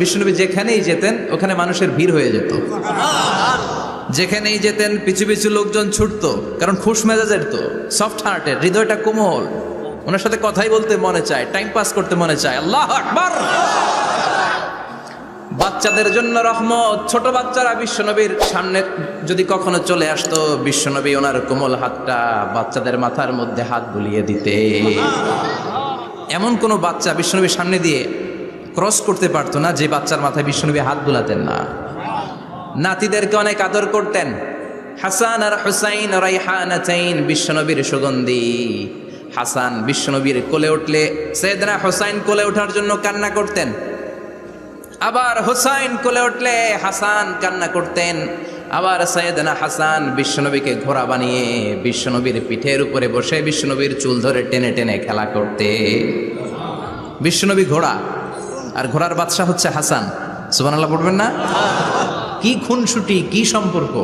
বিশ্বনবী যেখানেই যেতেন ওখানে মানুষের ভিড় হয়ে যেত, যেখানেই যেতেন পিছু পিছু লোকজন ছুটতো, কারণ খুশ মেজাজের তো, সফট হার্টের, হৃদয়টা কোমল, ওনার সাথে কথাই বলতে মনে চায়, টাইম পাস করতে মনে চায়। আল্লাহু আকবার। বাচ্চাদের জন্য রহমত, ছোট বাচ্চারা বিশ্বনবীর সামনে যদি কখনো চলে আসতো, বিশ্বনবী ওনার কোমল হাতটা বাচ্চাদের মাথার মধ্যে হাত বুলিয়ে দিতে। এমন কোনো বাচ্চা বিশ্বনবীর সামনে দিয়ে ক্রস করতে পারতো না যে বাচ্চার মাথায় বিশ্বনবী হাত বুলাতেন না। নাতিদেরকে অনেক আদর করতেন। হাসান আর হুসাইন রাইহানাতাইন, বিশ্বনবীর সুগন্ধি। হাসান বিশ্বনবীর কোলে উঠলে সাইয়েদনা হুসাইন কোলে ওঠার জন্য কান্না করতেন, আবার হুসাইন কোলে উঠলে হাসান কান্না করতেন। আবার সাইয়েদনা হাসান বিশ্বনবীকে ঘোড়া বানিয়ে বিশ্বনবীর পিঠের উপরে বসে বিশ্বনবীর চুল ধরে টেনে টেনে খেলা করতে। বিশ্বনবী ঘোড়া, আর ঘোড়ার বাদশা হচ্ছে হাসান। সুবহানাল্লাহ পড়বেন না? কি খুনসুটি, কি সম্পর্ক!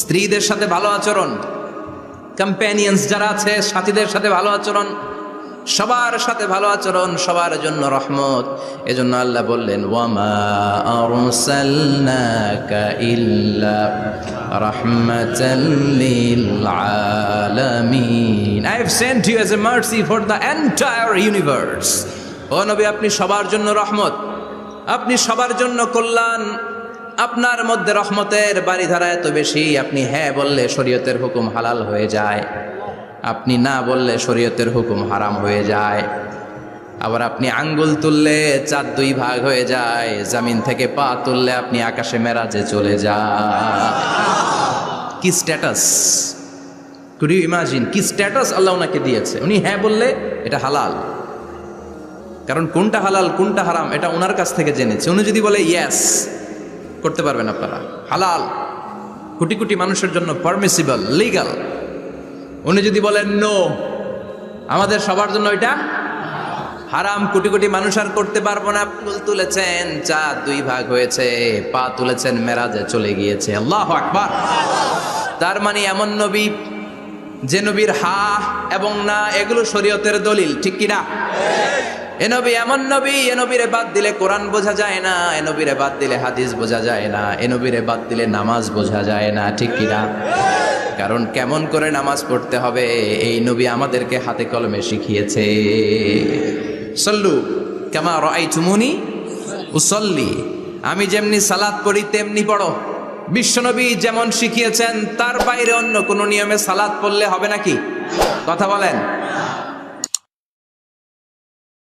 স্ত্রীদের সাথে ভালো আচরণ, কম্প্যানিয়ন্স যারা আছে সাথীদের সাথে ভালো আচরণ, সবার সাথে ভালো আচরণ, সবার জন্য রহমত। এজন্য আল্লাহ বললেন, ওয়ামা আরসালনাকা ইল্লা রাহমাতাল লিল আলামিন, I have sent you as a mercy for the entire universe. ও নবী, আপনি সবার জন্য রহমত, আপনি সবার জন্য কল্যাণ। আপনার মধ্যে রহমতের বাড়িধারা এত বেশি, আপনি হ্যাঁ বললে শরীয়তের হুকুম হালাল হয়ে যায়, আপনি না বললে শরীয়তের হুকুম হারাম হয়ে যায়। আবার আপনি আঙ্গুল তুললে চাঁদ দুই ভাগ হয়ে যায়, জমিন থেকে পা তুললে আপনি আকাশে মেরাজে চলে যান। কি স্ট্যাটাস! কুড ইউ ইমাজিন কি স্ট্যাটাস আল্লাহ ওনাকে দিয়েছে। উনি হ্যাঁ বললে এটা হালাল, কারণ কোনটা হালাল কোনটা হারাম এটা ওনার কাছ থেকে জেনেছে। উনি যদি বলে ইয়েস, করতে পারবেন আপনারা, হালাল, কোটি কোটি মানুষের জন্য পারমিসিবল, লিগাল। উনি যদি বলেন নো, আমাদের সবার জন্য এটা হারাম, কোটি কোটি মানুষ আর করতে পারবো না। ফুল তুলেছেন, চাঁদ দুই ভাগ হয়েছে, পা তুলেছেন, মেরাজে চলে গিয়েছে। আল্লাহু আকবার। তার মানে এমন নবী যে নবীর হা এবং না এগুলো শরীয়তের দলিল, ঠিক কিনা? এ নবী এমন নবী, এ নবীরে বাদ দিলে কোরআন বোঝা যায় না, এ নবীরে বাদ দিলে হাদিস বোঝা যায় না, এ নবীরে বাদ দিলে নামাজ বোঝা যায় না, ঠিক কিনা? কারণ কেমন করে নামাজ পড়তে হবে এই নবী আমাদেরকে হাতে কলমে শিখিয়েছে। সল্লু কামা রাআইতুমুনি উসাল্লি, আমি যেমনি সালাত পড়ি তেমনি পড়ো। বিশ্বনবী যেমন শিখিয়েছেন তার বাইরে অন্য কোনো নিয়মে সালাত পড়লে হবে নাকি? কথা বলেন।